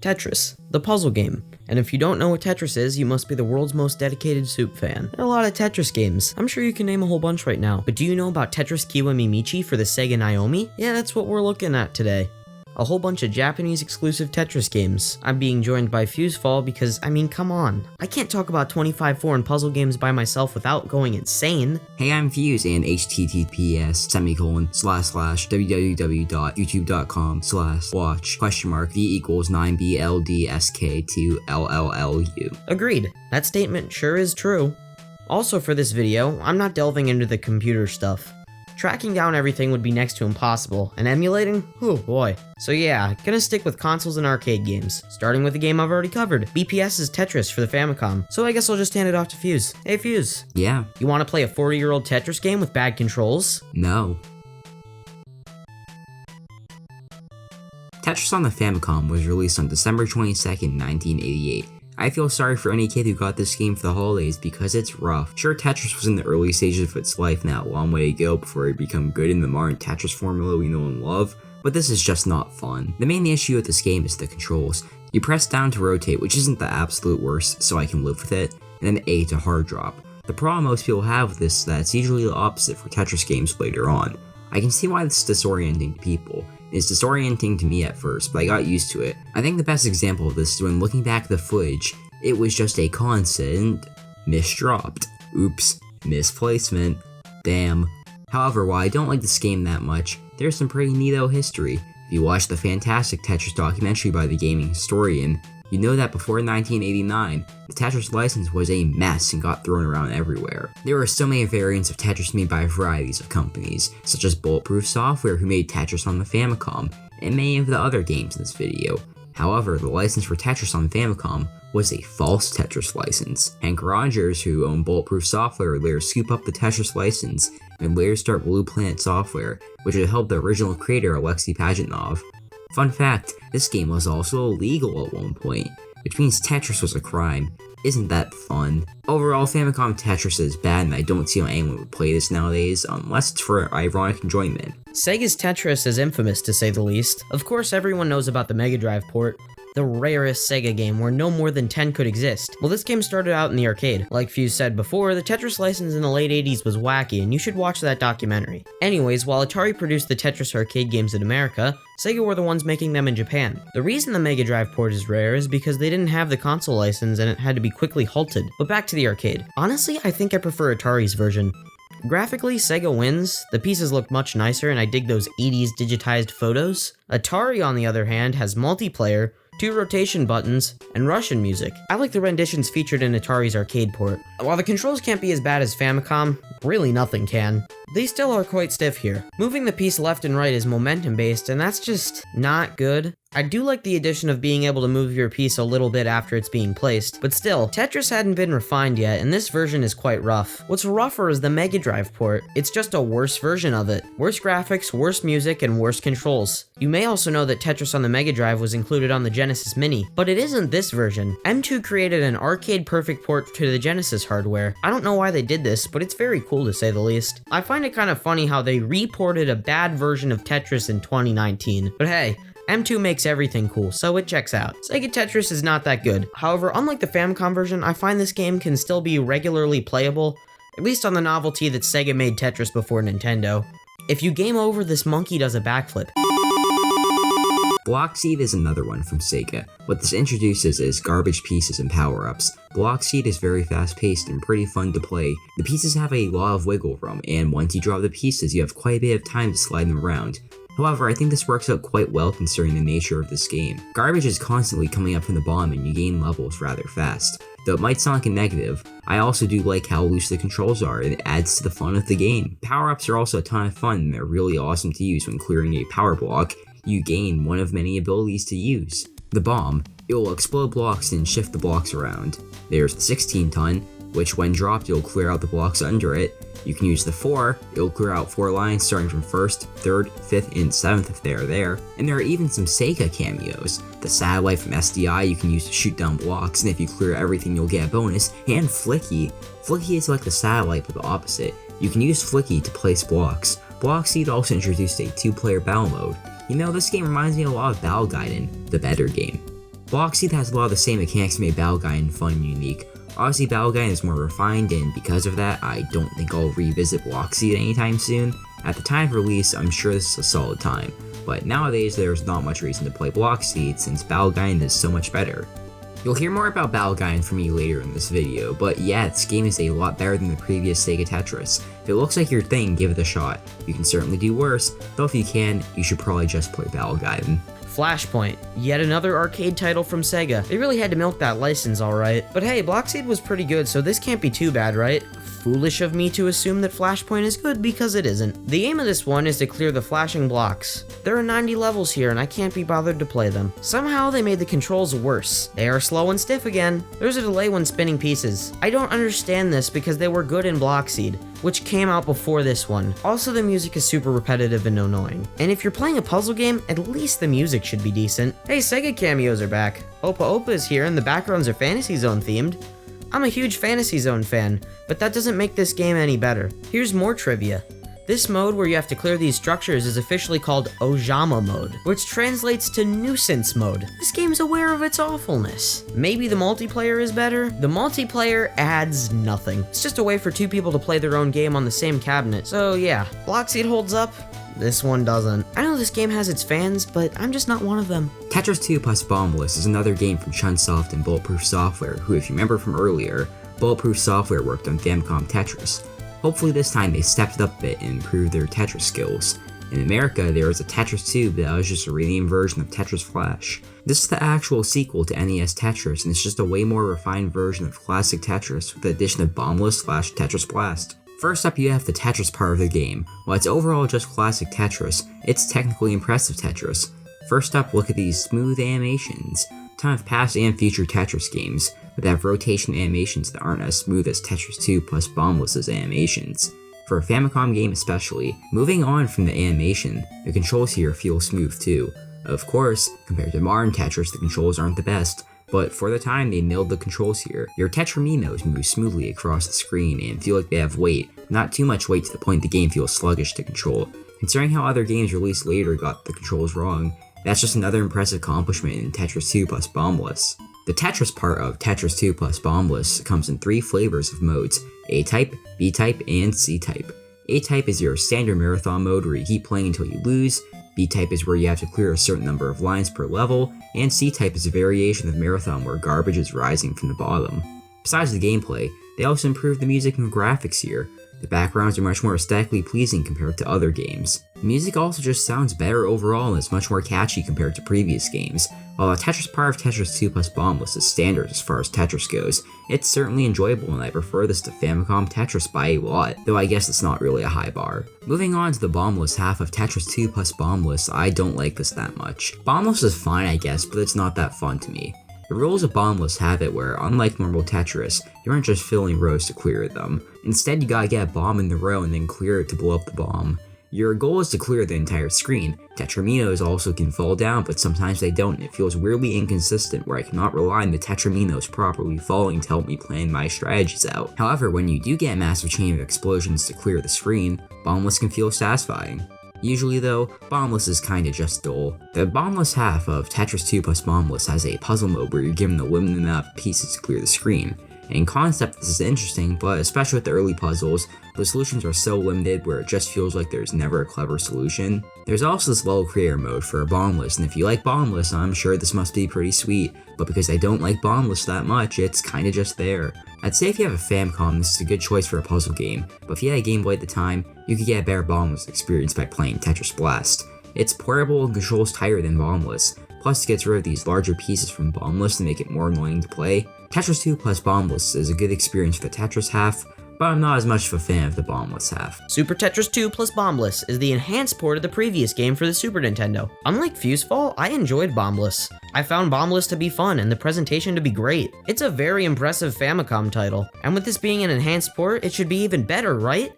Tetris, the puzzle game. And if you don't know what Tetris is, you must be the world's most dedicated Zoop fan. There are a lot of Tetris games. I'm sure you can name a whole bunch right now. But do you know about Tetris Kiwamemichi for the Sega Naomi? Yeah, that's what we're looking at today. A whole bunch of Japanese exclusive Tetris games. I'm being joined by FuseFall because, I mean, come on. I can't talk about 25 foreign puzzle games by myself without going insane. Hey, I'm Fuse and https://www.youtube.com/watch?V=9BLDSK2LLLU. Agreed. That statement sure is true. Also for this video, I'm not delving into the computer stuff. Tracking down everything would be next to impossible, and emulating? Oh boy. So yeah, gonna stick with consoles and arcade games, starting with a game I've already covered, BPS's Tetris for the Famicom. So I guess I'll just hand it off to Fuse. Hey Fuse. Yeah. You wanna play a 40-year-old Tetris game with bad controls? No. Tetris on the Famicom was released on December 22nd, 1988. I feel sorry for any kid who got this game for the holidays because it's rough. Sure, Tetris was in the early stages of its life and had a long way to go before it became good in the modern Tetris formula we know and love, but this is just not fun. The main issue with this game is the controls. You press down to rotate, which isn't the absolute worst, so I can live with it, and then A to hard drop. The problem most people have with this is that it's usually the opposite for Tetris games later on. I can see why this is disorienting to people. It's disorienting to me at first, but I got used to it. I think the best example of this is when looking back at the footage, it was just a constant misdropped. Oops, misplacement. Damn. However, while I don't like this game that much, there's some pretty neato history. If you watch the fantastic Tetris documentary by the gaming historian, you know that before 1989, the Tetris license was a mess and got thrown around everywhere. There were so many variants of Tetris made by varieties of companies, such as Bulletproof Software who made Tetris on the Famicom, and many of the other games in this video. However, the license for Tetris on the Famicom was a false Tetris license. Hank Rogers, who owned Bulletproof Software, would later scoop up the Tetris license and later start Blue Planet Software, which would help the original creator Alexei Pajitnov. Fun fact, this game was also illegal at one point, which means Tetris was a crime. Isn't that fun? Overall, Famicom Tetris is bad and I don't see how anyone would play this nowadays unless it's for ironic enjoyment. Sega's Tetris is infamous to say the least. Of course everyone knows about the Mega Drive port, the rarest Sega game where no more than 10 could exist. Well, this game started out in the arcade. Like Fuse said before, the Tetris license in the late 80s was wacky, and you should watch that documentary. Anyways, while Atari produced the Tetris arcade games in America, Sega were the ones making them in Japan. The reason the Mega Drive port is rare is because they didn't have the console license and it had to be quickly halted. But back to the arcade. Honestly, I think I prefer Atari's version. Graphically, Sega wins, the pieces look much nicer and I dig those 80s digitized photos. Atari, on the other hand, has multiplayer, 2 rotation buttons, and Russian music. I like the renditions featured in Atari's arcade port. While the controls can't be as bad as Famicom, really nothing can. They still are quite stiff here. Moving the piece left and right is momentum based, and that's just not good. I do like the addition of being able to move your piece a little bit after it's being placed, but still, Tetris hadn't been refined yet, and this version is quite rough. What's rougher is the Mega Drive port. It's just a worse version of it. Worse graphics, worse music, and worse controls. You may also know that Tetris on the Mega Drive was included on the Genesis Mini, but it isn't this version. M2 created an arcade-perfect port to the Genesis hardware. I don't know why they did this, but it's very cool to say the least. I find it kind of funny how they reported a bad version of Tetris in 2019, but hey, M2 makes everything cool, so it checks out. Sega Tetris is not that good. However, unlike the Famicom version, I find this game can still be regularly playable, at least on the novelty that Sega made Tetris before Nintendo. If you game over, this monkey does a backflip. Bloxeed is another one from Sega. What this introduces is garbage pieces and power-ups. Bloxeed is very fast-paced and pretty fun to play. The pieces have a lot of wiggle room, and once you drop the pieces, you have quite a bit of time to slide them around. However, I think this works out quite well considering the nature of this game. Garbage is constantly coming up from the bottom and you gain levels rather fast. Though it might sound like a negative, I also do like how loose the controls are and it adds to the fun of the game. Power-ups are also a ton of fun and they're really awesome to use when clearing a power block. You gain one of many abilities to use. The bomb, it will explode blocks and shift the blocks around. There's the 16-ton, which when dropped you'll clear out the blocks under it. You can use the 4, it'll clear out 4 lines starting from 1st, 3rd, 5th, and 7th if they are there. And there are even some Sega cameos. The satellite from SDI you can use to shoot down blocks, and if you clear everything you'll get a bonus. And Flicky. Flicky is like the satellite but the opposite. You can use Flicky to place blocks. Bloxeed also introduced a 2-player battle mode. You know, this game reminds me a lot of Battle Gaiden, the better game. Bloxeed has a lot of the same mechanics that made Battle Gaiden fun and unique. Obviously, Battle Gaiden is more refined, and because of that, I don't think I'll revisit Bloxeed anytime soon. At the time of release, I'm sure this is a solid time, but nowadays there's not much reason to play Bloxeed since Battle Gaiden is so much better. You'll hear more about Battle Gaiden from me later in this video, but yeah, this game is a lot better than the previous Sega Tetris. If it looks like your thing, give it a shot. You can certainly do worse, though if you can, you should probably just play Battle Gaiden. Flashpoint, yet another arcade title from Sega. They really had to milk that license, alright. But hey, Bloxeed was pretty good, so this can't be too bad, right? Foolish of me to assume that Flashpoint is good because it isn't. The aim of this one is to clear the flashing blocks. There are 90 levels here and I can't be bothered to play them. Somehow they made the controls worse. They are slow and stiff again. There's a delay when spinning pieces. I don't understand this because they were good in Bloxeed, which came out before this one. Also, the music is super repetitive and annoying. And if you're playing a puzzle game, at least the music should be decent. Hey, Sega cameos are back. Opa Opa is here and the backgrounds are Fantasy Zone themed. I'm a huge Fantasy Zone fan, but that doesn't make this game any better. Here's more trivia. This mode where you have to clear these structures is officially called Ojama mode, which translates to nuisance mode. This game's aware of its awfulness. Maybe the multiplayer is better? The multiplayer adds nothing. It's just a way for two people to play their own game on the same cabinet. So yeah, Bloxeed holds up. This one doesn't. I know this game has its fans, but I'm just not one of them. Tetris 2 plus Bombliss is another game from Chunsoft and Bulletproof Software, who, if you remember from earlier, Bulletproof Software worked on Famicom Tetris. Hopefully this time they stepped it up a bit and improved their Tetris skills. In America, there was a Tetris 2, but that was just a renamed version of Tetris Flash. This is the actual sequel to NES Tetris, and it's just a way more refined version of classic Tetris with the addition of Bombliss/Tetris Blast. First up, you have the Tetris part of the game. While it's overall just classic Tetris, it's technically impressive Tetris. First up, look at these smooth animations. A ton of past and future Tetris games would have rotation animations that aren't as smooth as Tetris 2 plus Bombliss's animations. For a Famicom game especially, moving on from the animation, the controls here feel smooth too. Of course, compared to modern Tetris, the controls aren't the best, but for the time they nailed the controls here. Your Tetraminoes move smoothly across the screen and feel like they have weight, not too much weight to the point the game feels sluggish to control. Considering how other games released later got the controls wrong, that's just another impressive accomplishment in Tetris 2 plus Bombliss. The Tetris part of Tetris 2 plus Bombliss comes in 3 flavors of modes: A-Type, B-Type, and C-Type. A-Type is your standard marathon mode where you keep playing until you lose, B-Type is where you have to clear a certain number of lines per level, and C-Type is a variation of marathon where garbage is rising from the bottom. Besides the gameplay, they also improved the music and graphics here. The backgrounds are much more aesthetically pleasing compared to other games. The music also just sounds better overall and is much more catchy compared to previous games. While the Tetris part of Tetris 2 plus Bombliss is standard as far as Tetris goes, it's certainly enjoyable and I prefer this to Famicom Tetris by a lot, though I guess it's not really a high bar. Moving on to the Bombliss half of Tetris 2 plus Bombliss, I don't like this that much. Bombliss is fine I guess, but it's not that fun to me. The rules of Bombliss have it where, unlike normal Tetris, you aren't just filling rows to clear them. Instead, you gotta get a bomb in the row and then clear it to blow up the bomb. Your goal is to clear the entire screen. Tetraminos also can fall down, but sometimes they don't, and it feels weirdly inconsistent where I cannot rely on the Tetraminos properly falling to help me plan my strategies out. However, when you do get a massive chain of explosions to clear the screen, Bombliss can feel satisfying. Usually though, Bombliss is kinda just dull. The Bombliss half of Tetris 2 plus Bombliss has a puzzle mode where you're given a limited amount of pieces to clear the screen. In concept this is interesting, but especially with the early puzzles, the solutions are so limited where it just feels like there's never a clever solution. There's also this level creator mode for Bombliss, and if you like Bombliss, I'm sure this must be pretty sweet, but because I don't like Bombliss that much, it's kinda just there. I'd say if you have a Famicom, this is a good choice for a puzzle game, but if you had a Game Boy at the time, you could get a better Bombliss experience by playing Tetris Blast. It's portable and controls tighter than Bombliss, plus it gets rid of these larger pieces from Bombliss to make it more annoying to play. Tetris 2 plus Bombliss is a good experience for the Tetris half, but I'm not as much of a fan of the Bombliss half. Super Tetris 2 plus Bombliss is the enhanced port of the previous game for the Super Nintendo. Unlike FuseFall, I enjoyed Bombliss. I found Bombliss to be fun and the presentation to be great. It's a very impressive Famicom title, and with this being an enhanced port, it should be even better, right?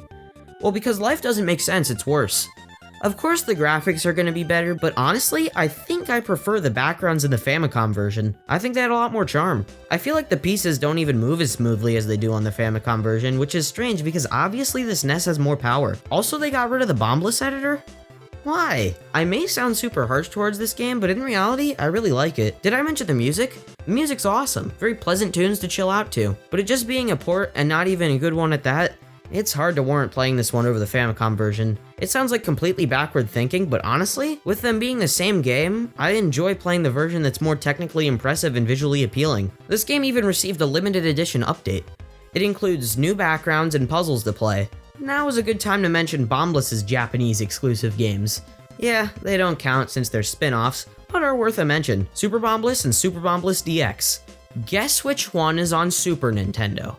Well, because life doesn't make sense, it's worse. Of course the graphics are going to be better, but honestly, I think I prefer the backgrounds in the Famicom version. I think they had a lot more charm. I feel like the pieces don't even move as smoothly as they do on the Famicom version, which is strange because obviously this NES has more power. Also, they got rid of the Bombliss editor? Why? I may sound super harsh towards this game, but in reality, I really like it. Did I mention the music? The music's awesome, very pleasant tunes to chill out to. But it just being a port, and not even a good one at that, it's hard to warrant playing this one over the Famicom version. It sounds like completely backward thinking, but honestly, with them being the same game, I enjoy playing the version that's more technically impressive and visually appealing. This game even received a limited edition update. It includes new backgrounds and puzzles to play. Now is a good time to mention Bombliss's Japanese exclusive games. Yeah, they don't count since they're spin-offs, but are worth a mention. Super Bombliss and Super Bombliss DX. Guess which one is on Super Nintendo?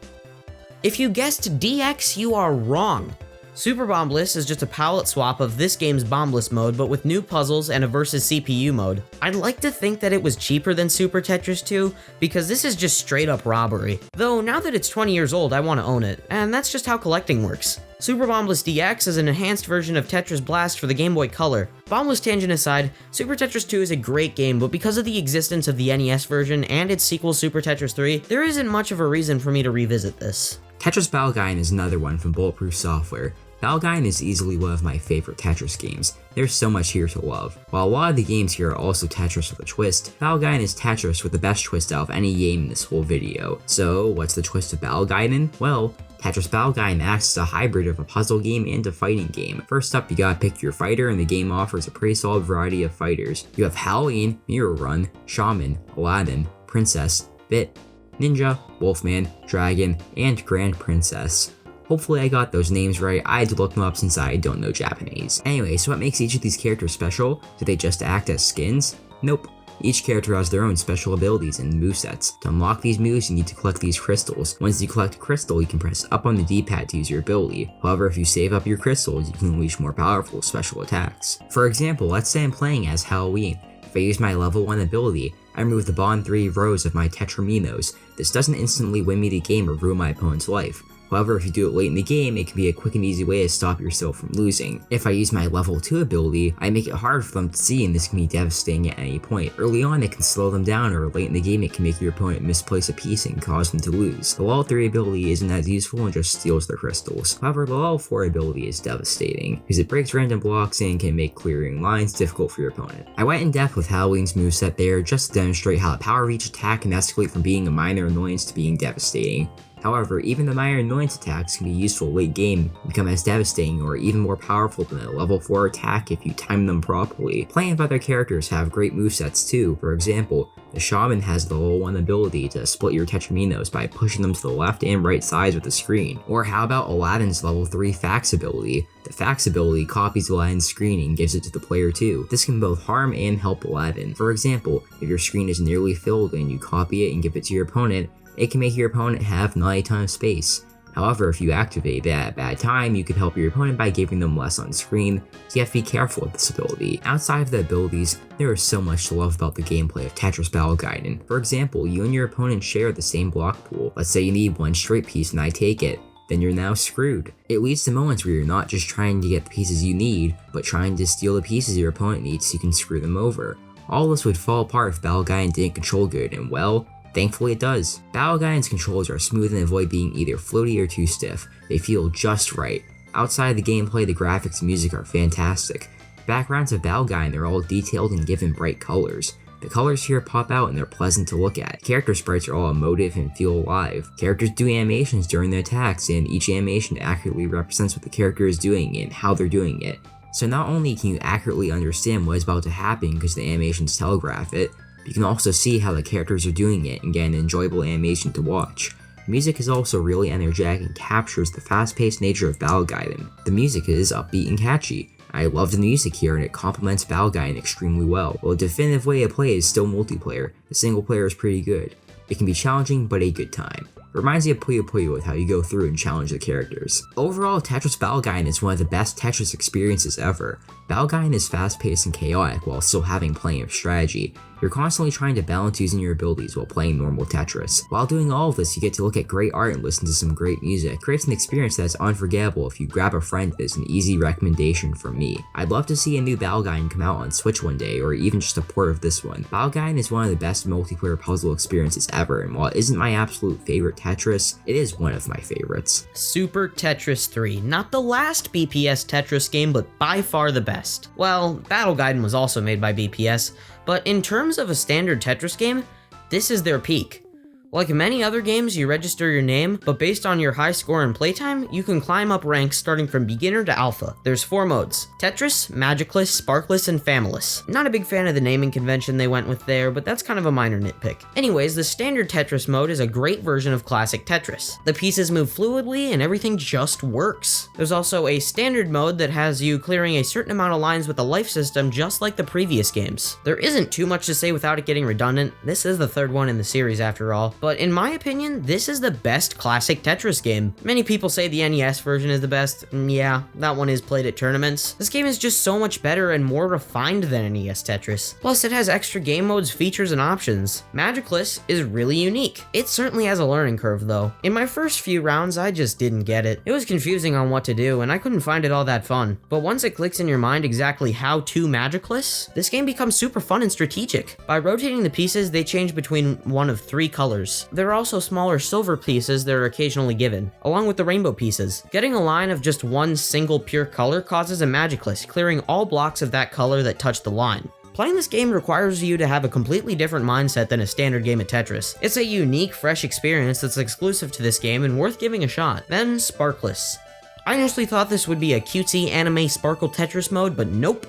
If you guessed DX, you are wrong. Super Bombliss is just a palette swap of this game's Bombliss mode, but with new puzzles and a versus CPU mode. I'd like to think that it was cheaper than Super Tetris 2, because this is just straight up robbery. Though now that it's 20 years old, I want to own it, and that's just how collecting works. Super Bombliss DX is an enhanced version of Tetris Blast for the Game Boy Color. Bombliss tangent aside, Super Tetris 2 is a great game, but because of the existence of the NES version and its sequel Super Tetris 3, there isn't much of a reason for me to revisit this. Tetris Gaiden is another one from Bulletproof Software. Gaiden is easily one of my favorite Tetris games. There's so much here to love. While a lot of the games here are also Tetris with a twist, Gaiden is Tetris with the best twist out of any game in this whole video. So, what's the twist of Gaiden? Well, Tetris Gaiden acts as a hybrid of a puzzle game and a fighting game. First up, you gotta pick your fighter, and the game offers a pretty solid variety of fighters. You have Halloween, Mirror Run, Shaman, Aladdin, Princess, Bit, Ninja, Wolfman, Dragon, and Grand Princess. Hopefully I got those names right. I had to look them up since I don't know Japanese. Anyway, so what makes each of these characters special? Do they just act as skins? Nope. Each character has their own special abilities and movesets. To unlock these moves, you need to collect these crystals. Once you collect a crystal, you can press up on the D-pad to use your ability. However, if you save up your crystals, you can unleash more powerful special attacks. For example, let's say I'm playing as Halloween. If I use my level 1 ability, I remove the bottom 3 rows of my Tetraminos. This doesn't instantly win me the game or ruin my opponent's life. However, if you do it late in the game, it can be a quick and easy way to stop yourself from losing. If I use my level 2 ability, I make it hard for them to see, and this can be devastating at any point. Early on, it can slow them down, or late in the game, it can make your opponent misplace a piece and cause them to lose. The level 3 ability isn't as useful and just steals their crystals. However, the level 4 ability is devastating, because it breaks random blocks and can make clearing lines difficult for your opponent. I went in depth with Halloween's moveset there just to demonstrate how the power of each attack can escalate from being a minor annoyance to being devastating. However, even the minor annoyance attacks can be useful late game and become as devastating or even more powerful than a level 4 attack if you time them properly. Plenty of other characters have great movesets too. For example, the Shaman has the level 1 ability to split your Tetraminos by pushing them to the left and right sides of the screen. Or how about Aladdin's level 3 Fax ability? The Fax ability copies Aladdin's screen and gives it to the player too. This can both harm and help Aladdin. For example, if your screen is nearly filled and you copy it and give it to your opponent, it can make your opponent have naughty ton of space. However, if you activate it at a bad time, you can help your opponent by giving them less on screen, so you have to be careful with this ability. Outside of the abilities, there is so much to love about the gameplay of Tetris Gaiden. For example, you and your opponent share the same block pool. Let's say you need one straight piece and I take it, then you're now screwed. It leads to moments where you're not just trying to get the pieces you need, but trying to steal the pieces your opponent needs so you can screw them over. All this would fall apart if Gaiden didn't control good, and well, thankfully it does. Gaiden's controls are smooth and avoid being either floaty or too stiff. They feel just right. Outside of the gameplay, the graphics and music are fantastic. Backgrounds of Gaiden are all detailed and given bright colors. The colors here pop out and they're pleasant to look at. Character sprites are all emotive and feel alive. Characters do animations during their attacks, and each animation accurately represents what the character is doing and how they're doing it. So not only can you accurately understand what is about to happen because the animations telegraph it, you can also see how the characters are doing it and get an enjoyable animation to watch. The music is also really energetic and captures the fast-paced nature of Gaiden. The music is upbeat and catchy. I love the music here and it complements Gaiden extremely well. While the definitive way to play is still multiplayer, the single player is pretty good. It can be challenging, but a good time. It reminds me of Puyo Puyo with how you go through and challenge the characters. Overall, Tetris Gaiden is one of the best Tetris experiences ever. Gaiden is fast-paced and chaotic while still having plenty of strategy. You're constantly trying to balance using your abilities while playing normal Tetris. While doing all of this, you get to look at great art and listen to some great music. It creates an experience that's unforgettable. If you grab a friend, it's an easy recommendation from me. I'd love to see a new Gaiden come out on Switch one day, or even just a port of this one. Gaiden is one of the best multiplayer puzzle experiences ever, and while it isn't my absolute favorite Tetris, it is one of my favorites. Super Tetris 3, not the last BPS Tetris game, but by far the best. Well, Battle Gaiden was also made by BPS, but in terms of a standard Tetris game, this is their peak. Like many other games, you register your name, but based on your high score and playtime, you can climb up ranks starting from beginner to alpha. There's 4 modes: Tetris, Magicless, Sparkless, and Familess. Not a big fan of the naming convention they went with there, but that's kind of a minor nitpick. Anyways, the standard Tetris mode is a great version of classic Tetris. The pieces move fluidly and everything just works. There's also a standard mode that has you clearing a certain amount of lines with a life system just like the previous games. There isn't too much to say without it getting redundant. This is the 3rd one in the series after all. But in my opinion, this is the best classic Tetris game. Many people say the NES version is the best. Yeah, that one is played at tournaments. This game is just so much better and more refined than NES Tetris. Plus, it has extra game modes, features, and options. Magicless is really unique. It certainly has a learning curve though. In my first few rounds, I just didn't get it. It was confusing on what to do, and I couldn't find it all that fun. But once it clicks in your mind exactly how to Magicless, this game becomes super fun and strategic. By rotating the pieces, they change between one of 3 colors. There are also smaller silver pieces that are occasionally given, along with the rainbow pieces. Getting a line of just one single pure color causes a Magicless, clearing all blocks of that color that touch the line. Playing this game requires you to have a completely different mindset than a standard game of Tetris. It's a unique, fresh experience that's exclusive to this game and worth giving a shot. Then, Sparkless. I initially thought this would be a cutesy anime sparkle Tetris mode, but nope.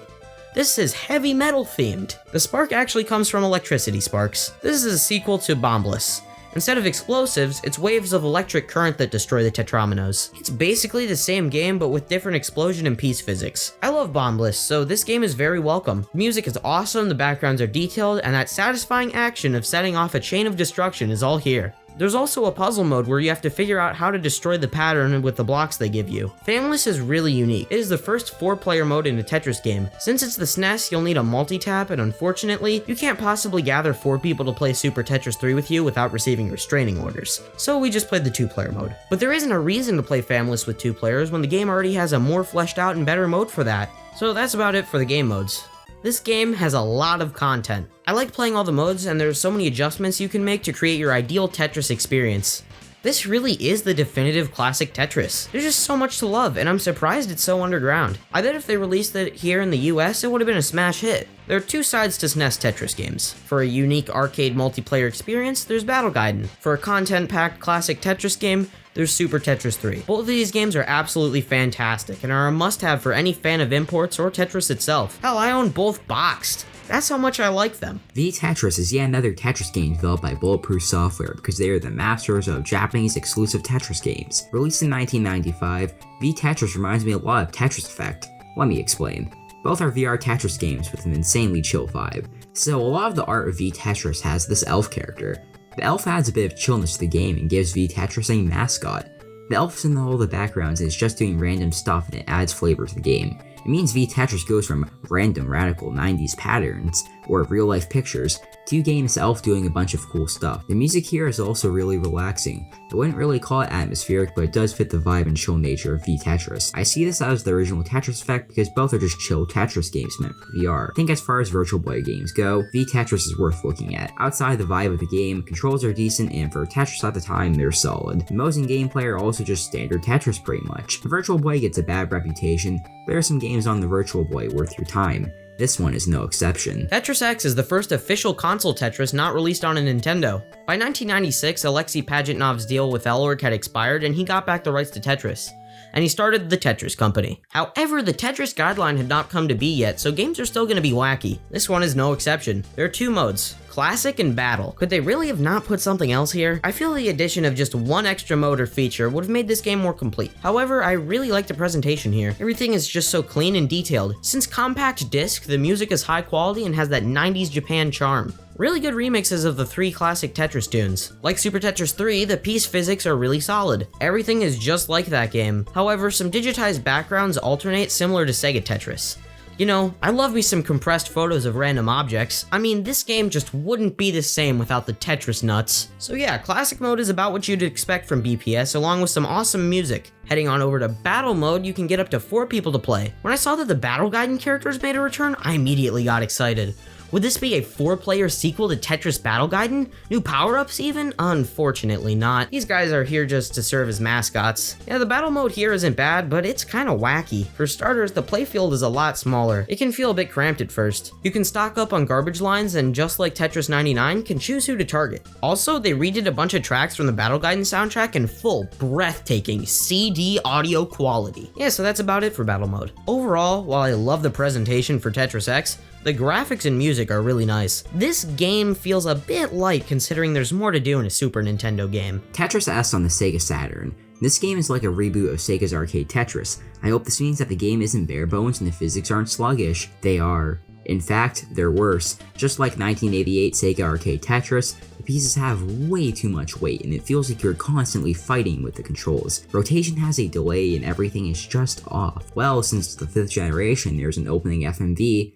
This is heavy metal themed. The spark actually comes from electricity sparks. This is a sequel to Bombliss. Instead of explosives, it's waves of electric current that destroy the tetrominoes. It's basically the same game, but with different explosion and piece physics. I love Bombliss, so this game is very welcome. Music is awesome, the backgrounds are detailed, and that satisfying action of setting off a chain of destruction is all here. There's also a puzzle mode where you have to figure out how to destroy the pattern with the blocks they give you. Familess is really unique. It is the first 4-player mode in a Tetris game. Since it's the SNES, you'll need a multi-tap, and unfortunately, you can't possibly gather 4 people to play Super Tetris 3 with you without receiving restraining orders. So we just played the 2-player mode. But there isn't a reason to play Familess with 2 players when the game already has a more fleshed out and better mode for that. So that's about it for the game modes. This game has a lot of content. I like playing all the modes, and there's so many adjustments you can make to create your ideal Tetris experience. This really is the definitive classic Tetris. There's just so much to love, and I'm surprised it's so underground. I bet if they released it here in the US, it would have been a smash hit. There are 2 sides to SNES Tetris games. For a unique arcade multiplayer experience, there's Battle Gaiden. For a content-packed classic Tetris game, there's Super Tetris 3. Both of these games are absolutely fantastic and are a must-have for any fan of imports or Tetris itself. Hell, I own both boxed. That's how much I like them. V-Tetris is yet another Tetris game developed by Bulletproof Software because they are the masters of Japanese exclusive Tetris games. Released in 1995, V-Tetris reminds me a lot of Tetris Effect. Let me explain. Both are VR Tetris games with an insanely chill vibe. So a lot of the art of V-Tetris has this elf character. The elf adds a bit of chillness to the game and gives V-Tetris a mascot. The elf's in all the backgrounds and is just doing random stuff, and it adds flavor to the game. It means V-Tetris goes from random radical 90s patterns, or real life pictures, to getting this elf doing a bunch of cool stuff. The music here is also really relaxing. I wouldn't really call it atmospheric, but it does fit the vibe and chill nature of V-Tetris. I see this as the original Tetris Effect because both are just chill Tetris games meant for VR. I think as far as Virtual Boy games go, V-Tetris is worth looking at. Outside the vibe of the game, controls are decent, and for Tetris at the time, they're solid. The modes and gameplay are also just standard Tetris pretty much. The Virtual Boy gets a bad reputation, but there are some games on the Virtual Boy worth your time. This one is no exception. Tetris X is the first official console Tetris not released on a Nintendo. By 1996, Alexei Pajitnov's deal with Elorg had expired and he got back the rights to Tetris. And he started the Tetris Company. However, the Tetris guideline had not come to be yet, so games are still going to be wacky. This one is no exception. There are 2 modes, Classic and Battle. Could they really have not put something else here? I feel the addition of just one extra mode or feature would have made this game more complete. However, I really like the presentation here. Everything is just so clean and detailed. Since compact disc, the music is high quality and has that 90s Japan charm. Really good remixes of the 3 classic Tetris tunes. Like Super Tetris 3, the piece physics are really solid. Everything is just like that game. However, some digitized backgrounds alternate similar to Sega Tetris. You know, I love me some compressed photos of random objects. I mean, this game just wouldn't be the same without the Tetris nuts. So yeah, Classic Mode is about what you'd expect from BPS, along with some awesome music. Heading on over to Battle Mode, you can get up to 4 people to play. When I saw that the Battle Gaiden characters made a return, I immediately got excited. Would this be a 4-player sequel to Tetris Battle Gaiden? New power-ups even? Unfortunately not. These guys are here just to serve as mascots. Yeah, the battle mode here isn't bad, but it's kinda wacky. For starters, the playfield is a lot smaller. It can feel a bit cramped at first. You can stock up on garbage lines and just like Tetris 99, can choose who to target. Also, they redid a bunch of tracks from the Battle Gaiden soundtrack in full, breathtaking CD audio quality. Yeah, so that's about it for battle mode. Overall, while I love the presentation for Tetris X, the graphics and music are really nice. This game feels a bit light considering there's more to do in a Super Nintendo game. Tetris S on the Sega Saturn. This game is like a reboot of Sega's arcade Tetris. I hope this means that the game isn't bare bones and the physics aren't sluggish. They are. In fact, they're worse. Just like 1988 Sega arcade Tetris, the pieces have way too much weight and it feels like you're constantly fighting with the controls. Rotation has a delay and everything is just off. Well, since the 5th generation, there's an opening FMV.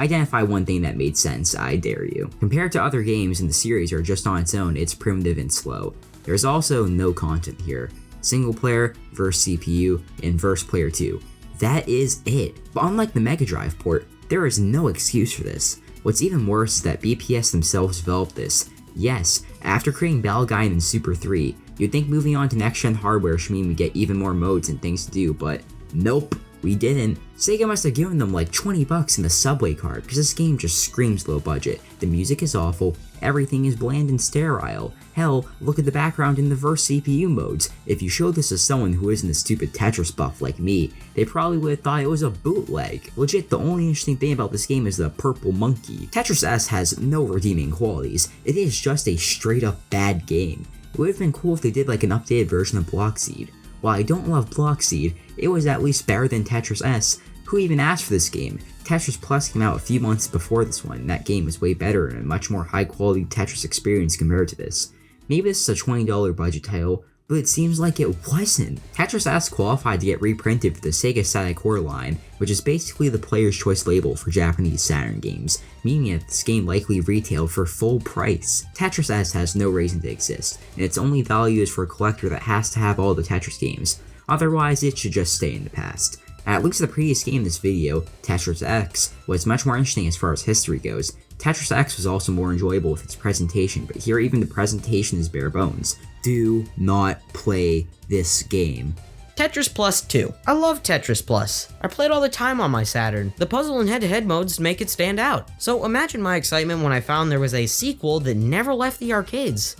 Identify one thing that made sense, I dare you. Compared to other games in the series or just on its own, it's primitive and slow. There's also no content here. Single player, versus CPU, and versus player 2. That is it. But unlike the Mega Drive port, there is no excuse for this. What's even worse is that BPS themselves developed this. Yes, after creating Battle Gaiden and Super 3, you'd think moving on to next-gen hardware should mean we get even more modes and things to do, but nope. We didn't. Sega must have given them like 20 bucks in the subway card because this game just screams low budget. The music is awful, everything is bland and sterile. Hell, look at the background in the verse CPU modes. If you showed this to someone who isn't a stupid Tetris buff like me, they probably would have thought it was a bootleg. Legit, the only interesting thing about this game is the purple monkey. Tetris S has no redeeming qualities. It is just a straight up bad game. It would have been cool if they did like an updated version of Bloxeed. While I don't love Bloxeed, it was at least better than Tetris S. Who even asked for this game? Tetris Plus came out a few months before this one, and that game was way better and a much more high quality Tetris experience compared to this. Maybe this is a $20 budget title, but it seems like it wasn't. Tetris S qualified to get reprinted for the Sega Sakura line, which is basically the player's choice label for Japanese Saturn games, meaning that this game likely retailed for full price. Tetris S has no reason to exist, and its only value is for a collector that has to have all the Tetris games. Otherwise, it should just stay in the past. At least the previous game in this video, Tetris X, was much more interesting as far as history goes. Tetris X was also more enjoyable with its presentation, but here even the presentation is bare bones. Do not play this game. Tetris Plus 2. I love Tetris Plus. I played all the time on my Saturn. The puzzle and head-to-head modes make it stand out. So imagine my excitement when I found there was a sequel that never left the arcades.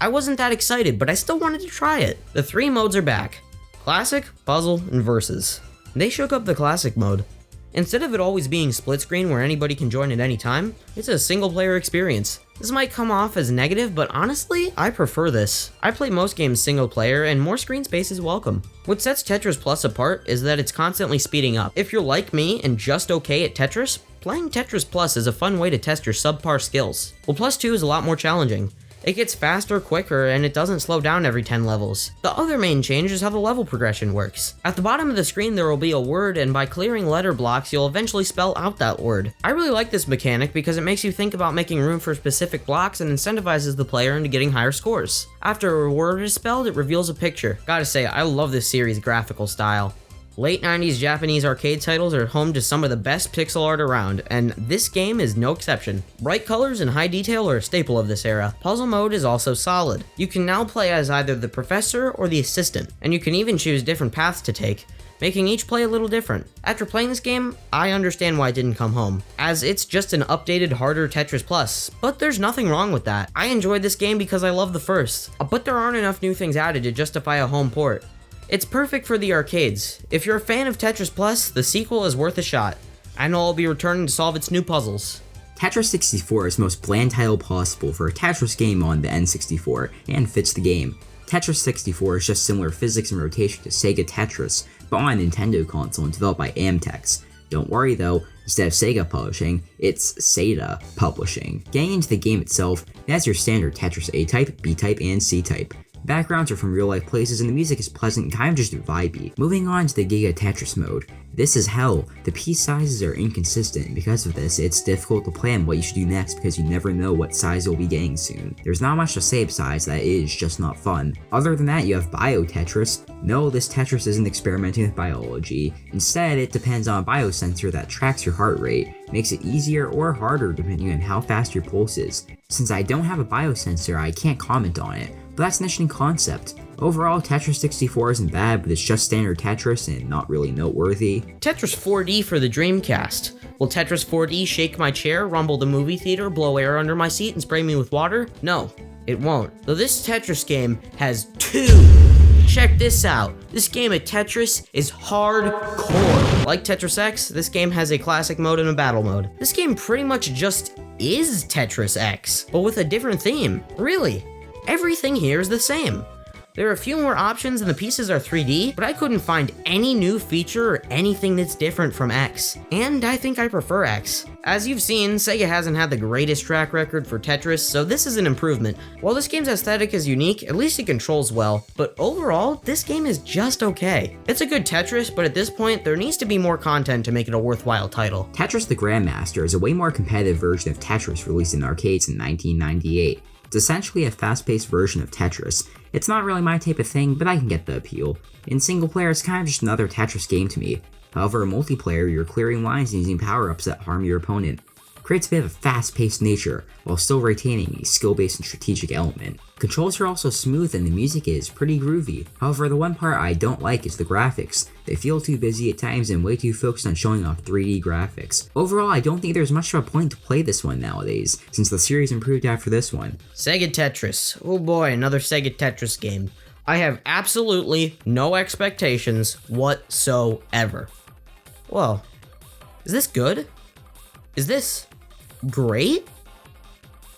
I wasn't that excited, but I still wanted to try it. The 3 modes are back. Classic, Puzzle, and Versus. They shook up the Classic mode. Instead of it always being split screen where anybody can join at any time, it's a single player experience. This might come off as negative, but honestly, I prefer this. I play most games single player and more screen space is welcome. What sets Tetris Plus apart is that it's constantly speeding up. If you're like me and just okay at Tetris, playing Tetris Plus is a fun way to test your subpar skills. Well, Plus 2 is a lot more challenging. It gets faster, quicker, and it doesn't slow down every 10 levels. The other main change is how the level progression works. At the bottom of the screen there will be a word, and by clearing letter blocks you'll eventually spell out that word. I really like this mechanic because it makes you think about making room for specific blocks and incentivizes the player into getting higher scores. After a word is spelled, it reveals a picture. Gotta say, I love this series' graphical style. Late 90s Japanese arcade titles are home to some of the best pixel art around, and this game is no exception. Bright colors and high detail are a staple of this era. Puzzle mode is also solid. You can now play as either the professor or the assistant, and you can even choose different paths to take, making each play a little different. After playing this game, I understand why it didn't come home, as it's just an updated, harder Tetris Plus, but there's nothing wrong with that. I enjoyed this game because I love the first, but there aren't enough new things added to justify a home port. It's perfect for the arcades. If you're a fan of Tetris Plus, the sequel is worth a shot. I know I'll be returning to solve its new puzzles. Tetris 64 is the most bland title possible for a Tetris game on the N64, and fits the game. Tetris 64 is just similar physics and rotation to Sega Tetris, but on a Nintendo console and developed by Amtex. Don't worry though, instead of Sega publishing, it's Seda publishing. Getting into the game itself, it has your standard Tetris A-type, B-type, and C-type. Backgrounds are from real life places and the music is pleasant and kind of just vibey. Moving on to the Giga Tetris mode. This is hell. The piece sizes are inconsistent, and because of this, it's difficult to plan what you should do next because you never know what size you'll be getting soon. There's not much to say besides that it is just not fun. Other than that, you have Bio Tetris. No, this Tetris isn't experimenting with biology. Instead, it depends on a biosensor that tracks your heart rate. Makes it easier or harder depending on how fast your pulse is. Since I don't have a biosensor, I can't comment on it, but that's an interesting concept. Overall, Tetris 64 isn't bad, but it's just standard Tetris and not really noteworthy. Tetris 4D for the Dreamcast. Will Tetris 4D shake my chair, rumble the movie theater, blow air under my seat, and spray me with water? No, it won't. Though this Tetris game has two. Check this out. This game of Tetris is hardcore. Like Tetris X, this game has a classic mode and a battle mode. This game pretty much just is Tetris X, but with a different theme. Really, everything here is the same. There are a few more options and the pieces are 3D, but I couldn't find any new feature or anything that's different from X. And I think I prefer X. As you've seen, Sega hasn't had the greatest track record for Tetris, so this is an improvement. While this game's aesthetic is unique, at least it controls well, but overall, this game is just okay. It's a good Tetris, but at this point, there needs to be more content to make it a worthwhile title. Tetris the Grandmaster is a way more competitive version of Tetris released in arcades in 1998. It's essentially a fast-paced version of Tetris. It's not really my type of thing, but I can get the appeal. In single player, it's kind of just another Tetris game to me. However, in multiplayer, you're clearing lines and using power-ups that harm your opponent. Creates a bit of a fast-paced nature, while still retaining a skill-based and strategic element. Controls are also smooth and the music is pretty groovy. However, the one part I don't like is the graphics. They feel too busy at times and way too focused on showing off 3D graphics. Overall, I don't think there's much of a point to play this one nowadays, since the series improved after this one. Sega Tetris. Oh boy, another Sega Tetris game. I have absolutely no expectations whatsoever. Whoa. Is this good? Is this great?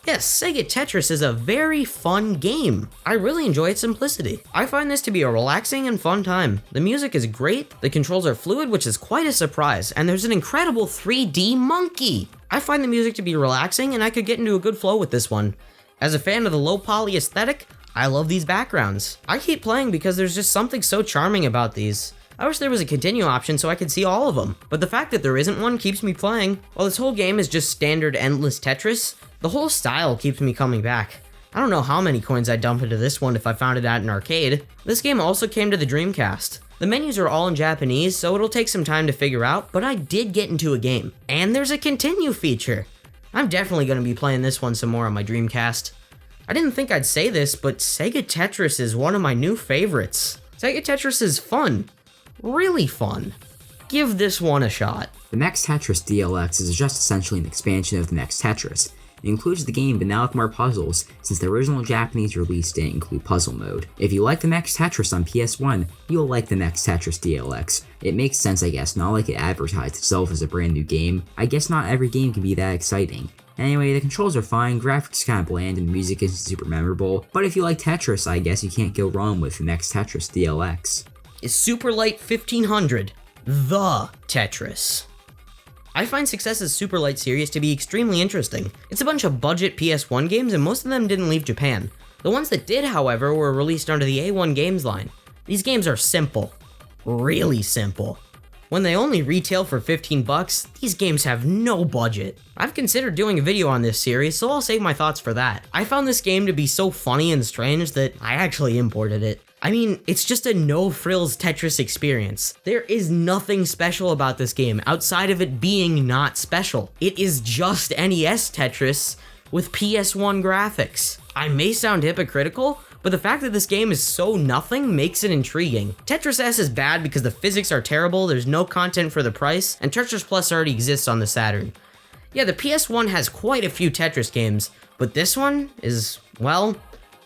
Yes, Sega Tetris is a very fun game. I really enjoy its simplicity. I find this to be a relaxing and fun time. The music is great, the controls are fluid, which is quite a surprise, and there's an incredible 3D monkey. I find the music to be relaxing and I could get into a good flow with this one. As a fan of the low poly aesthetic, I love these backgrounds. I keep playing because there's just something so charming about these. I wish there was a continue option so I could see all of them, but the fact that there isn't one keeps me playing. While this whole game is just standard endless Tetris, the whole style keeps me coming back. I don't know how many coins I'd dump into this one if I found it at an arcade. This game also came to the Dreamcast. The menus are all in Japanese, so it'll take some time to figure out, but I did get into a game. And there's a continue feature. I'm definitely going to be playing this one some more on my Dreamcast. I didn't think I'd say this, but Sega Tetris is one of my new favorites. Sega Tetris is fun. Really fun. Give this one a shot. The Next Tetris DLX is just essentially an expansion of the Next Tetris. It includes the game but now with more puzzles, since the original Japanese release didn't include puzzle mode. If you like the Next Tetris on PS1, you'll like the Next Tetris DLX. It makes sense, I guess, not like it advertised itself as a brand new game. I guess not every game can be that exciting. Anyway, the controls are fine, graphics kinda bland, and the music isn't super memorable, but if you like Tetris, I guess you can't go wrong with the Next Tetris DLX. Is SuperLite 1500 the Tetris? I find Success's SuperLite series to be extremely interesting. It's a bunch of budget PS1 games and most of them didn't leave Japan. The ones that did, however, were released under the A1 Games line. These games are simple. Really simple. When they only retail for 15 bucks, these games have no budget. I've considered doing a video on this series, so I'll save my thoughts for that. I found this game to be so funny and strange that I actually imported it. I mean, it's just a no-frills Tetris experience. There is nothing special about this game outside of it being not special. It is just NES Tetris with PS1 graphics. I may sound hypocritical, but the fact that this game is so nothing makes it intriguing. Tetris S is bad because the physics are terrible, there's no content for the price, and Tetris Plus already exists on the Saturn. Yeah, the PS1 has quite a few Tetris games, but this one is, well,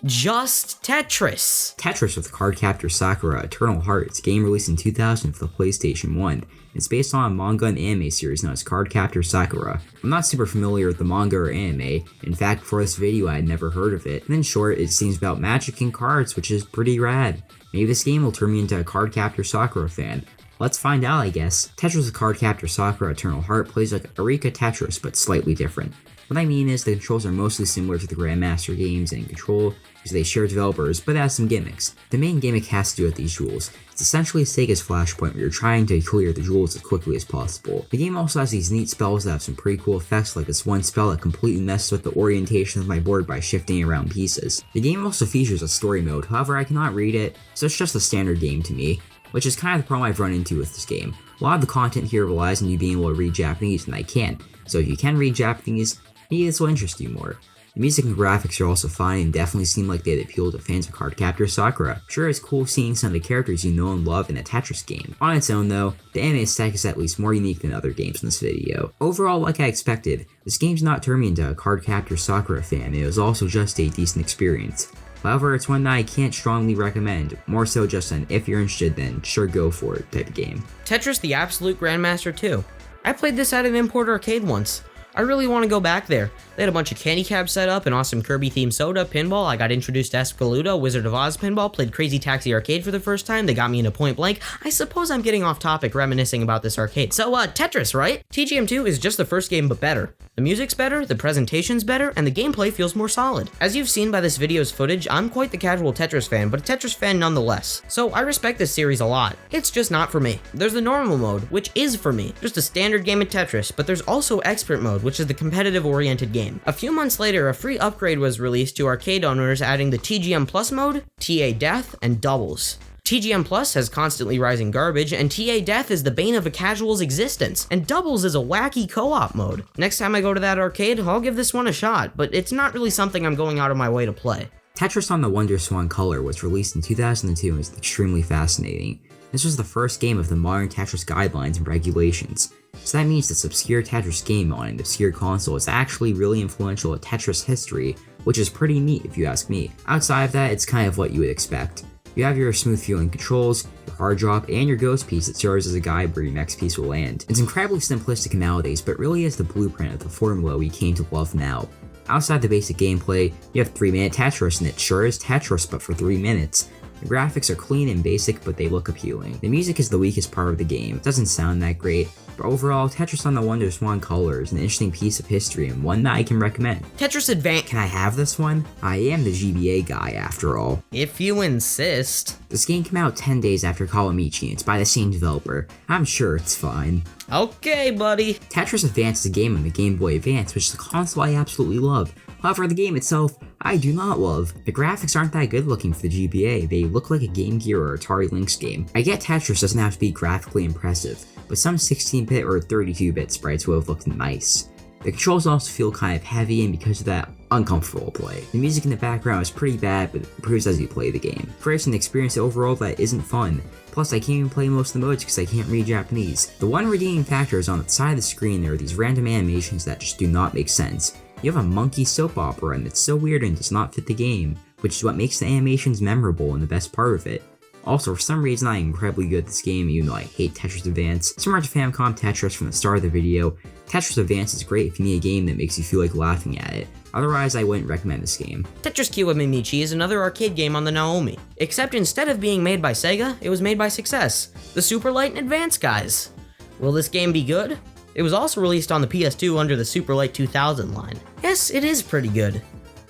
just Tetris. Tetris with Cardcaptor Sakura Eternal Heart. It's a game released in 2000 for the PlayStation 1. It's based on a manga and anime series known as Cardcaptor Sakura. I'm not super familiar with the manga or anime. In fact, before this video I had never heard of it. And in short, it seems about magic and cards, which is pretty rad. Maybe this game will turn me into a Cardcaptor Sakura fan. Let's find out, I guess. Tetris with Cardcaptor Sakura Eternal Heart plays like Eureka Tetris, but slightly different. What I mean is the controls are mostly similar to the Grandmaster games in Control, because they share developers, but it has some gimmicks. The main gimmick has to do with these jewels. It's essentially Sega's Flashpoint where you're trying to clear the jewels as quickly as possible. The game also has these neat spells that have some pretty cool effects, like this one spell that completely messes with the orientation of my board by shifting around pieces. The game also features a story mode, however I cannot read it, so it's just a standard game to me, which is kind of the problem I've run into with this game. A lot of the content here relies on you being able to read Japanese, and I can't, so if you can read Japanese, maybe this will interest you more. The music and graphics are also fine and definitely seem like they'd appeal to fans of Cardcaptor Sakura. Sure, it's cool seeing some of the characters you know and love in a Tetris game. On its own though, the anime aesthetic is at least more unique than other games in this video. Overall, like I expected, this game's not turned me into a Cardcaptor Sakura fan, it was also just a decent experience. However, it's one that I can't strongly recommend, more so just an if you're interested then sure go for it type of game. Tetris the Absolute Grandmaster 2. I played this at an import arcade once. I really want to go back there. They had a bunch of candy cabs set up, an awesome Kirby-themed soda, pinball. I got introduced to Escaluda, Wizard of Oz pinball, played Crazy Taxi Arcade for the first time. They got me into Point Blank. I suppose I'm getting off topic reminiscing about this arcade. So, Tetris, right? TGM2 is just the first game, but better. The music's better, the presentation's better, and the gameplay feels more solid. As you've seen by this video's footage, I'm quite the casual Tetris fan, but a Tetris fan nonetheless. So I respect this series a lot. It's just not for me. There's the normal mode, which is for me. Just a standard game of Tetris, but there's also expert mode, which is the competitive-oriented game. A few months later, a free upgrade was released to arcade owners adding the TGM Plus mode, TA Death, and Doubles. TGM Plus has constantly rising garbage, and TA Death is the bane of a casual's existence, and Doubles is a wacky co-op mode. Next time I go to that arcade, I'll give this one a shot, but it's not really something I'm going out of my way to play. Tetris on the Wonderswan Color was released in 2002 and is extremely fascinating. This was the first game of the modern Tetris guidelines and regulations. So that means this obscure Tetris game on an obscure console is actually really influential in Tetris history, which is pretty neat if you ask me. Outside of that, it's kind of what you would expect. You have your smooth feeling controls, your hard drop, and your ghost piece that serves as a guide where your next piece will land. It's incredibly simplistic nowadays, but really is the blueprint of the formula we came to love now. Outside the basic gameplay, you have 3-minute Tetris, and it sure is Tetris but for 3 minutes. The graphics are clean and basic, but they look appealing. The music is the weakest part of the game. It doesn't sound that great, but overall, Tetris on the Wonderswan Color is an interesting piece of history and one that I can recommend. Tetris Advance. Can I have this one? I am the GBA guy after all. If you insist. This game came out 10 days after Kiwamemichi and it's by the same developer. I'm sure it's fine. Okay, buddy. Tetris Advance is a game on the Game Boy Advance, which is a console I absolutely love. However, the game itself, I do not love. The graphics aren't that good looking for the GBA, they look like a Game Gear or Atari Lynx game. I get Tetris doesn't have to be graphically impressive, but some 16-bit or 32-bit sprites would have looked nice. The controls also feel kind of heavy, and because of that, uncomfortable to play. The music in the background is pretty bad, but it improves as you play the game. Creates an experience overall that isn't fun. Plus, I can't even play most of the modes because I can't read Japanese. The one redeeming factor is on the side of the screen there are these random animations that just do not make sense. You have a monkey soap opera and it's so weird and does not fit the game, which is what makes the animations memorable and the best part of it. Also, for some reason I'm incredibly good at this game even though I hate Tetris Advance. Similar to Famicom Tetris from the start of the video, Tetris Advance is great if you need a game that makes you feel like laughing at it. Otherwise, I wouldn't recommend this game. Tetris Kiwamemichi is another arcade game on the Naomi, except instead of being made by Sega, it was made by Success, the SuperLite and Advance guys. Will this game be good? It was also released on the PS2 under the SuperLite 2000 line. Yes, it is pretty good.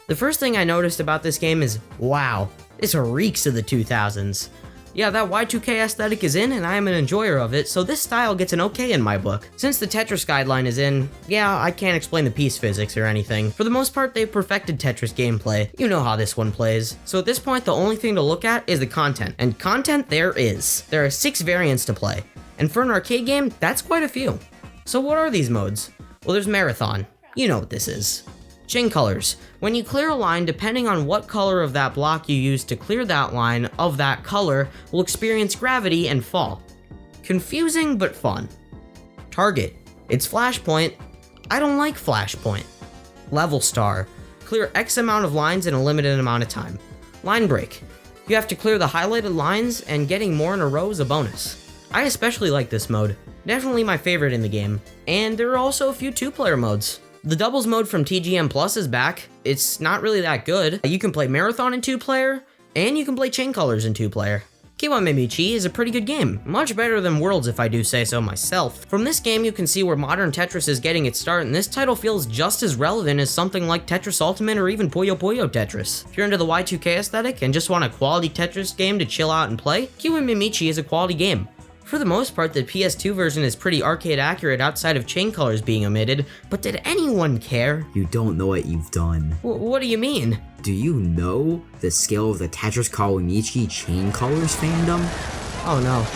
The first thing I noticed about this game is, wow, this reeks of the 2000s. Yeah, that Y2K aesthetic is in and I am an enjoyer of it, so this style gets an okay in my book. Since the Tetris guideline is in, yeah, I can't explain the piece physics or anything. For the most part, they've perfected Tetris gameplay. You know how this one plays. So at this point, the only thing to look at is the content. And content there is. There are 6 variants to play. And for an arcade game, that's quite a few. So what are these modes? Well, there's Marathon. You know what this is. Chain colors. When you clear a line, depending on what color of that block you use to clear that line of that color, will experience gravity and fall. Confusing, but fun. Target. It's Flashpoint. I don't like Flashpoint. Level Star. clear X amount of lines in a limited amount of time. Line break. You have to clear the highlighted lines, and getting more in a row is a bonus. I especially like this mode, definitely my favorite in the game, and there are also a few 2-player modes. The doubles mode from TGM Plus is back. It's not really that good. You can play Marathon in 2-player, and you can play Chain Colors in 2-player. Kiwamemichi is a pretty good game, much better than Worlds if I do say so myself. From this game you can see where modern Tetris is getting its start, and this title feels just as relevant as something like Tetris Ultimate or even Puyo Puyo Tetris. If you're into the Y2K aesthetic and just want a quality Tetris game to chill out and play, Kiwamemichi is a quality game. For the most part, the PS2 version is pretty arcade accurate outside of chain colors being omitted, but did anyone care? You don't know what you've done. What do you mean? Do you know the scale of the Tetris Kiwamemichi chain colors fandom? Oh no.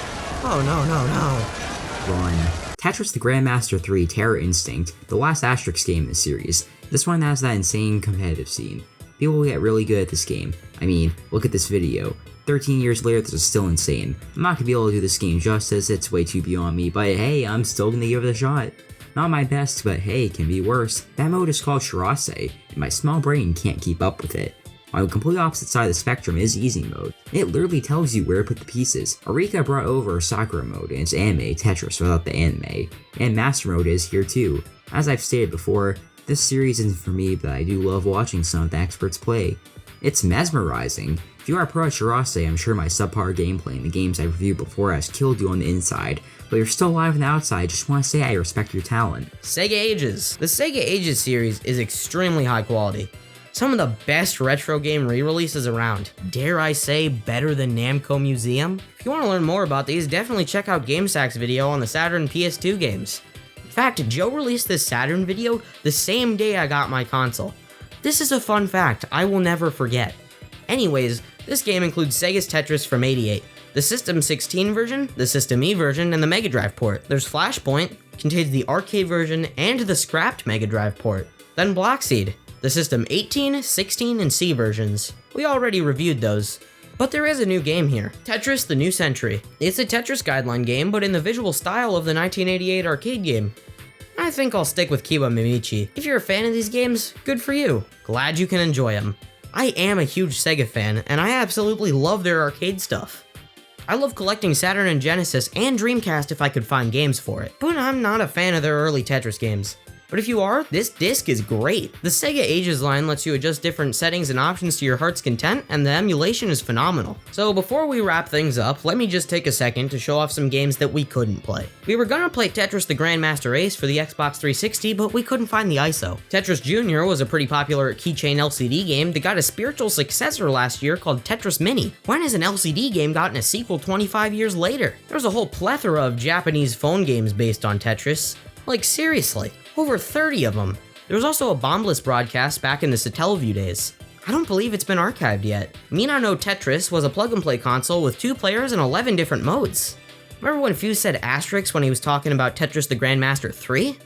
Oh no. Run. Tetris the Grandmaster 3 Terror Instinct, the last Asterix game in the series. This one has that insane competitive scene. People get really good at this game. I mean, look at this video. 13 years later, this is still insane. I'm not gonna be able to do this game justice, it's way too beyond me, but hey, I'm still gonna give it a shot. Not my best, but hey, it can be worse. That mode is called Shirase, and my small brain can't keep up with it. On the complete opposite side of the spectrum is Easy mode. It literally tells you where to put the pieces. Arika brought over Sakura mode and its anime Tetris without the anime, and Master mode is here too. As I've stated before, this series isn't for me, but I do love watching some of the experts play. It's mesmerizing. If you are a pro at Shirase, I'm sure my subpar gameplay in the games I've reviewed before has killed you on the inside, but you're still alive on the outside. I just want to say I respect your talent. Sega Ages. The Sega Ages series is extremely high quality. Some of the best retro game re-releases around. Dare I say, better than Namco Museum? If you want to learn more about these, definitely check out GameSack's video on the Saturn PS2 games. In fact, Joe released this Saturn video the same day I got my console. This is a fun fact I will never forget. Anyways, this game includes Sega's Tetris from '88, the System 16 version, the System E version, and the Mega Drive port. There's Flashpoint, contains the arcade version and the scrapped Mega Drive port. Then Bloxeed, the System 18, 16, and C versions. We already reviewed those. But there is a new game here, Tetris the New Century. It's a Tetris guideline game, but in the visual style of the 1988 arcade game. I think I'll stick with Kiwamemichi. If you're a fan of these games, good for you. Glad you can enjoy them. I am a huge Sega fan, and I absolutely love their arcade stuff. I love collecting Saturn and Genesis and Dreamcast if I could find games for it, but I'm not a fan of their early Tetris games. But if you are, this disc is great. The Sega Ages line lets you adjust different settings and options to your heart's content, and the emulation is phenomenal. So before we wrap things up, let me just take a second to show off some games that we couldn't play. We were gonna play Tetris the Grandmaster Ace for the Xbox 360, but we couldn't find the ISO. Tetris Jr. was a pretty popular keychain LCD game that got a spiritual successor last year called Tetris Mini. When has an LCD game gotten a sequel 25 years later? There's a whole plethora of Japanese phone games based on Tetris. Like seriously. Over 30 of them. There was also a Bombliss broadcast back in the Satellaview days. I don't believe it's been archived yet. Mina no Tetris was a plug-and-play console with 2 players and 11 different modes. Remember when Fuse said asterisk when he was talking about Tetris the Grandmaster 3?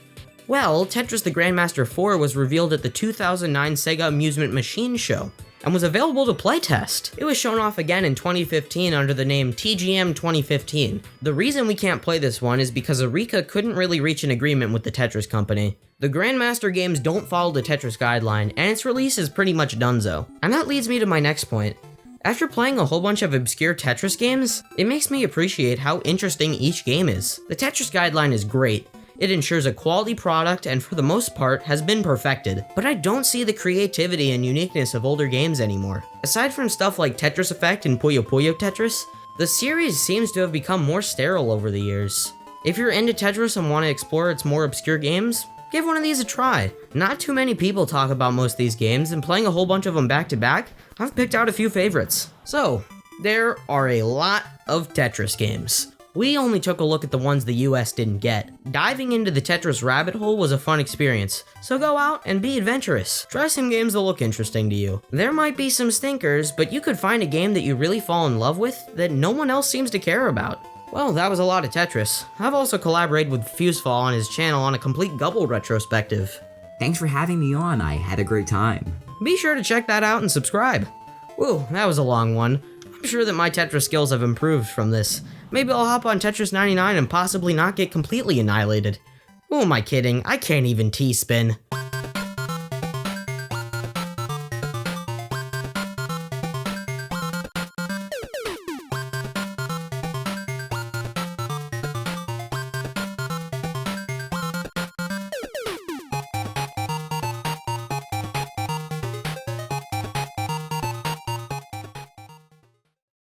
Well, Tetris the Grandmaster 4 was revealed at the 2009 Sega Amusement Machine show, and was available to playtest. It was shown off again in 2015 under the name TGM 2015. The reason we can't play this one is because Arika couldn't really reach an agreement with the Tetris company. The Grandmaster games don't follow the Tetris guideline, and its release is pretty much donezo. And that leads me to my next point. After playing a whole bunch of obscure Tetris games, it makes me appreciate how interesting each game is. The Tetris guideline is great. It ensures a quality product and for the most part has been perfected, but I don't see the creativity and uniqueness of older games anymore. Aside from stuff like Tetris Effect and Puyo Puyo Tetris, the series seems to have become more sterile over the years. If you're into Tetris and want to explore its more obscure games, give one of these a try. Not too many people talk about most of these games, and playing a whole bunch of them back to back, I've picked out a few favorites. So, there are a lot of Tetris games. We only took a look at the ones the US didn't get. Diving into the Tetris rabbit hole was a fun experience, so go out and be adventurous. Try some games that look interesting to you. There might be some stinkers, but you could find a game that you really fall in love with that no one else seems to care about. Well, that was a lot of Tetris. I've also collaborated with FuseFall on his channel on a complete Gubble retrospective. Thanks for having me on, I had a great time. Be sure to check that out and subscribe. Whoa, that was a long one. I'm sure that my Tetris skills have improved from this. Maybe I'll hop on Tetris 99 and possibly not get completely annihilated. Who am I kidding? I can't even T-spin.